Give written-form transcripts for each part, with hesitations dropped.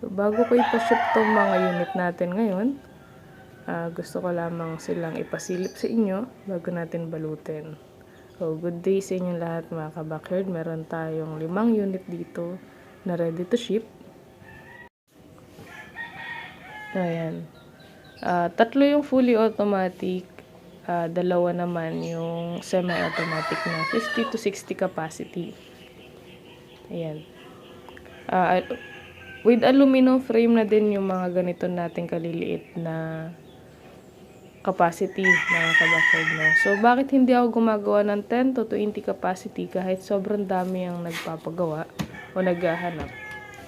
So, bago ko ipaship tong mga unit natin ngayon, gusto ko lamang silang ipasilip sa inyo bago natin balutin. So, good day sa inyong lahat mga kabackyard. Meron tayong 5 unit dito na ready to ship. Ayan. 3 yung fully automatic, 2 naman yung semi-automatic na 50 to 60 capacity. Ayan. With aluminum frame na din yung mga ganito nating kaliliit na capacity mga kabackyard na. So, bakit hindi ako gumagawa ng 10 to 20 capacity kahit sobrang dami ang nagpapagawa o naghahanap?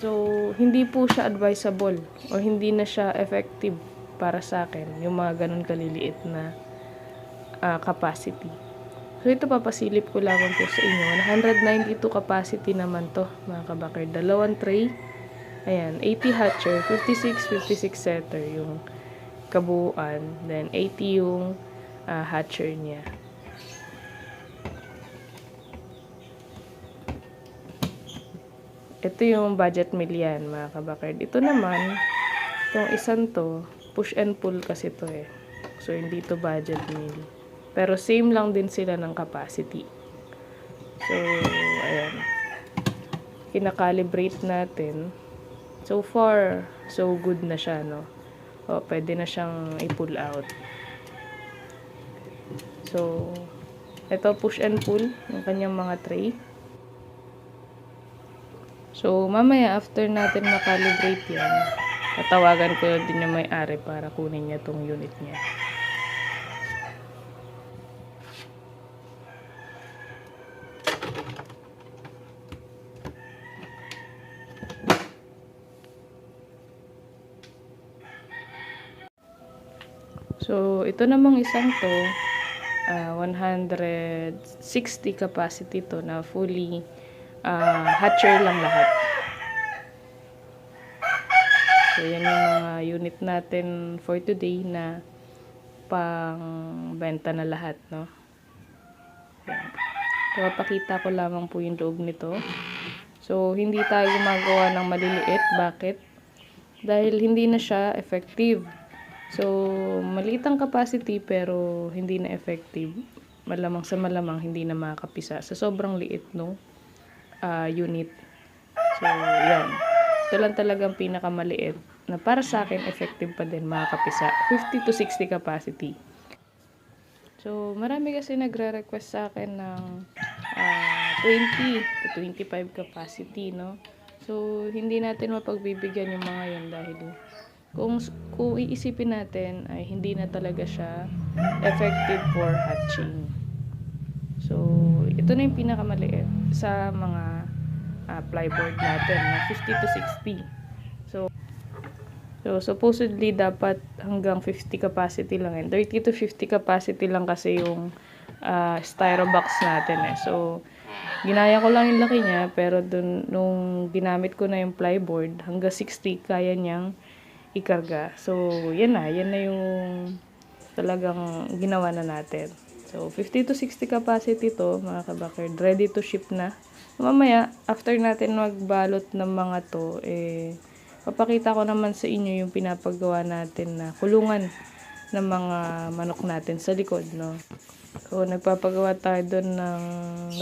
So, hindi po siya advisable o hindi na siya effective para sa akin, yung mga ganun kaliliit na capacity. So, ito papasilip ko lamang po sa inyo. 192 capacity naman to mga kabackyard. 2 tray. Ayan, 80 hatcher, 56 setter yung kabuuan. Then, 80 yung hatcher niya. Ito yung budget meal yan, mga kabackyard. Ito naman, itong isang to, push and pull kasi to eh. So, hindi to budget meal. Pero, same lang din sila ng capacity. So, ayan. Kinakalibrate natin. So far, so good na siya, no? O, pwede na siyang i-pull out. So, ito push and pull yung kanyang mga tray. So, mamaya after natin makalibrate yan, tatawagan ko din yung may-ari para kunin niya tong unit niya. So, ito namang isang to, 160 capacity to na fully hatcher lang lahat. So, yan yung mga unit natin for today na pang benta na lahat, no? Yan. So, papakita ko lamang po yung loob nito. So, hindi tayo gumagawa ng maliliit. Bakit? Dahil hindi na siya effective. So, maliit ang capacity pero hindi na effective. Malamang sa malamang hindi na makakapisa sa sobrang liit no unit. So, yan. Ito lang talagang pinakamaliit na para sa akin effective pa din makakapisa. 50 to 60 capacity. So, marami kasi nagre-request sa akin ng 20 to 25 capacity, no? So, hindi natin mapagbibigyan yung mga yun dahil kung iisipin natin ay hindi na talaga siya effective for hatching. So, ito na yung pinakamaliit sa mga plyboard natin na 50 to 60. So, supposedly dapat hanggang 50 capacity lang yan. 30 to 50 capacity lang kasi yung styrobox natin eh. So, ginaya ko lang yung laki niya pero nung ginamit ko na yung plyboard hanggang 60 kaya niyang ikarga. So, yan na yung talagang ginawa na natin. So, 50 to 60 capacity to, mga kabackyard. Ready to ship na. Mamaya, after natin magbalot ng mga to, papakita ko naman sa inyo yung pinapagawa natin na kulungan ng mga manok natin sa likod, no? So, nagpapagawa tayo doon ng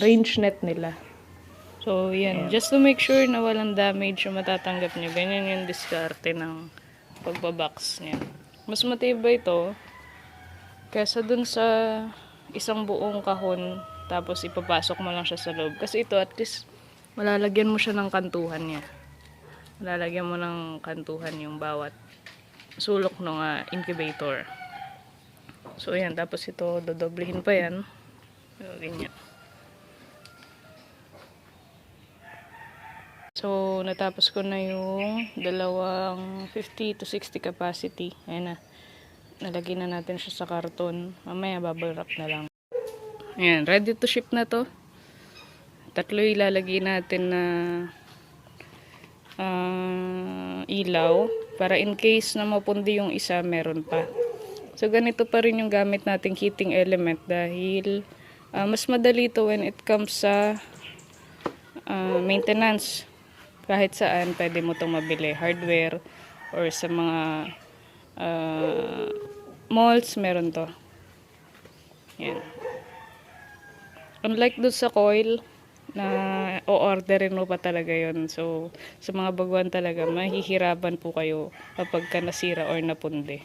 range net nila. So, yan. Just to make sure na walang damage yung matatanggap nyo. Ganyan yung diskarte ng pagbabox niya. Mas matibay ito kaysa dun sa isang buong kahon tapos ipapasok mo lang siya sa loob. Kasi ito at least malalagyan mo siya ng kantuhan niya. Malalagyan mo ng kantuhan yung bawat sulok ng incubator. So yan, tapos ito dodoblehin pa yan. So, ganyan. So, natapos ko na yung dalawang 50 to 60 capacity. Ayan na. Nalagyan na natin siya sa karton. Mamaya, bubble wrap na lang. Ayan, ready to ship na to. 3 ilalagay natin na ilaw. Para in case na mapundi yung isa, meron pa. So, ganito pa rin yung gamit nating heating element dahil mas madali to when it comes sa maintenance. kahit saan pwede mo itong mabili, hardware or sa mga malls, meron to. Yan. Unlike doon sa coil, na o-orderin mo pa talaga yon. So, sa mga baguhan talaga, mahihirapan po kayo kapag ka nasira or napundi.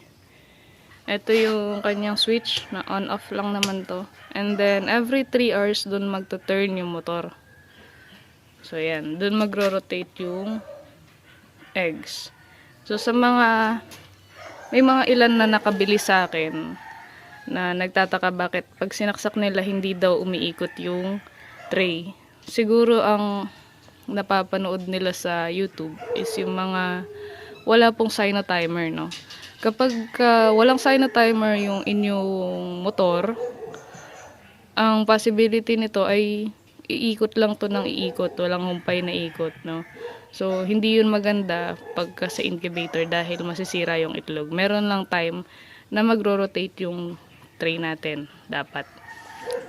Ito yung kanyang switch, na on-off lang naman to. And then, every 3 hours, dun magto-turn yung motor. So, yan. Dun magro-rotate yung eggs. So, sa mga, may mga ilan na nakabili sa akin, na nagtataka bakit pag sinaksak nila hindi daw umiikot yung tray. Siguro ang napapanood nila sa YouTube is yung mga wala pong cyanotimer, no? Kapag walang cyanotimer yung inyong motor, ang possibility nito ay iikot lang to ng iikot, walang humpay na ikot, no? So, hindi yun maganda pagka sa incubator dahil masisira yung itlog. Meron lang time na magro-rotate yung tray natin dapat.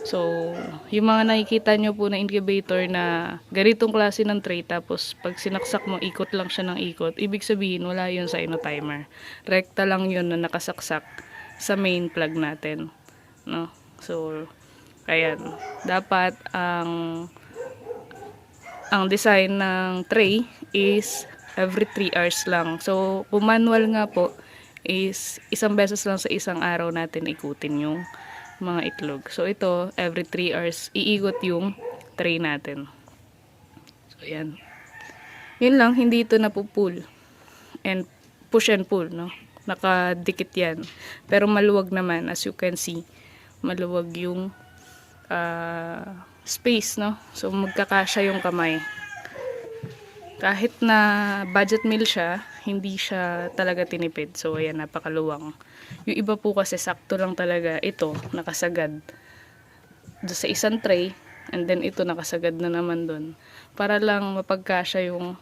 So, yung mga nakikita nyo po na incubator na ganitong klase ng tray, tapos pag sinaksak mo, ikot lang siya ng ikot, ibig sabihin wala yun sa cyanotimer. Rekta lang yun na nakasaksak sa main plug natin, no? So, ayan, dapat ang design ng tray is every 3 hours lang. So, kung manual nga po, is isang beses lang sa isang araw natin ikutin yung mga itlog. So, ito, every 3 hours, iikot yung tray natin. So, yan. Yun lang, hindi ito napupull. And push and pull, no? Nakadikit yan. Pero maluwag naman, as you can see. Maluwag yung space, no? So, magkakasya yung kamay. Kahit na budget meal siya, hindi siya talaga tinipid. So, ayan, napakaluwang. Yung iba po kasi sakto lang talaga ito, nakasagad doon sa isang tray, and then ito nakasagad na naman doon. Para lang mapagkasya yung,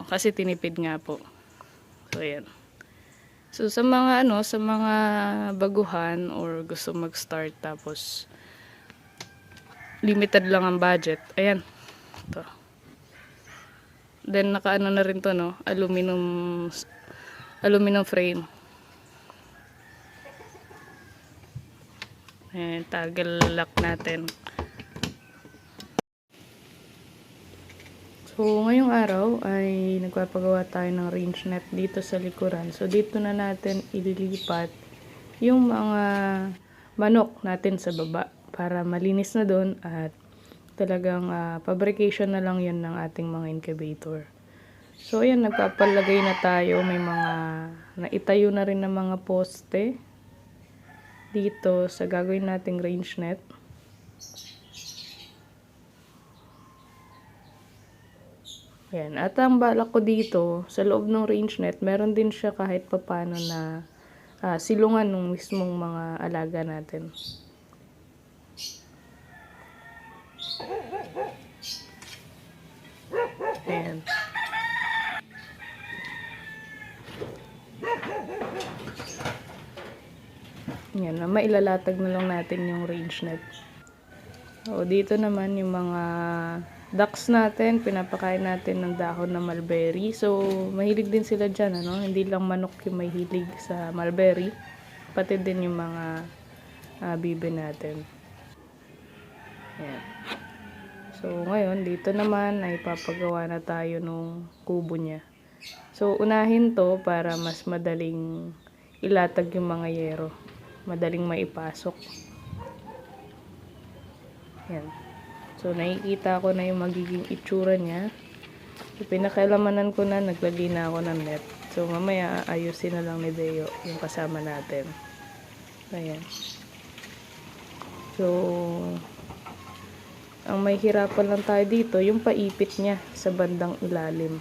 kasi tinipid nga po. So, ayan. So, sa mga baguhan or gusto mag-start tapos limited lang ang budget, ayan, ito. Then, nakaano na rin to, no? Aluminum frame. Ayan, toggle lock natin. So, ngayong araw ay nagpapagawa tayo ng range net dito sa likuran. So, dito na natin ililipat yung mga manok natin sa baba para malinis na doon at talagang fabrication na lang yun ng ating mga incubator. So, ayan, nagpapalagay na tayo. May mga naitayo na rin ng mga poste dito sa gagawin nating range net. Ayan. At ang balak ko dito, sa loob ng range net, meron din siya kahit papano na silungan ng mismong mga alaga natin. Ayan. Yan, mailalatag na lang natin yung range net. So, dito naman yung mga ducks natin, pinapakain natin ng dahon na mulberry. So, mahilig din sila dyan, Hindi lang manok yung may hilig sa mulberry, pati din yung mga bibe natin. Yan. So, ngayon, dito naman ay papagawa na tayo nung kubo niya. So, unahin to para mas madaling ilatag yung mga yero. Madaling maipasok. Yan. So, nakikita ko na yung magiging itsura niya. So, pinakailamanan ko na, naglagay na ako ng net. So, mamaya ayusin na lang ni Deo yung kasama natin. Ayan. So, ang may hirapan lang tayo dito, yung paipit niya sa bandang ilalim.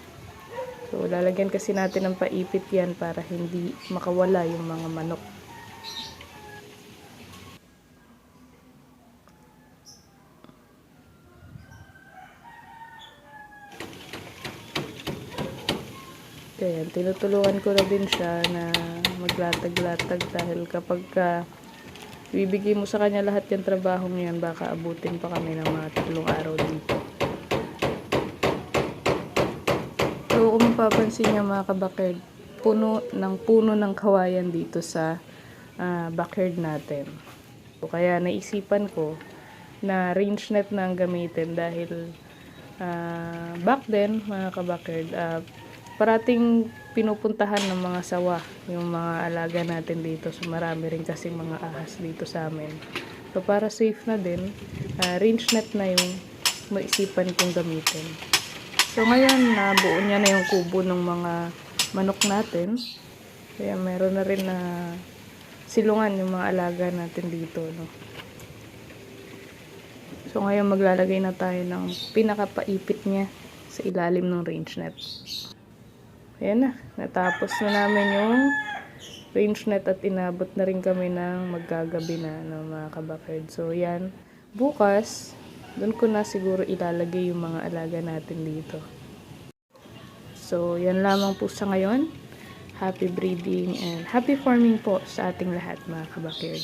So, lalagyan kasi natin ng paipit yan para hindi makawala yung mga manok. Kaya, tinutulungan ko na din siya na maglatag-latag dahil kapag bibigay mo sa kanya lahat yung trabahong yan, baka abutin pa kami ng mga 3 araw dito. mapapansin niyo mga kabakerd, puno ng kawayan dito sa backyard natin. So, kaya naisipan ko na range net na ang gamitin dahil back then mga kabakerd, parating pinupuntahan ng mga sawa yung mga alaga natin dito. So marami rin kasing mga ahas dito sa amin. So para safe na din, range net na yung maisipan kong gamitin. So ngayon, nabuo niya na yung kubo ng mga manok natin. Kaya meron na rin na silungan yung mga alaga natin dito, no? So ngayon maglalagay na tayo ng pinakapaipit niya sa ilalim ng range net. Ayan na, natapos na namin yung range net at inabot na rin kami ng maggagabi na, no, mga kabakerd. So yan, bukas doon ko na siguro ilalagay yung mga alaga natin dito. So yan lamang po sa ngayon. Happy breeding and happy farming po sa ating lahat mga kabakerd.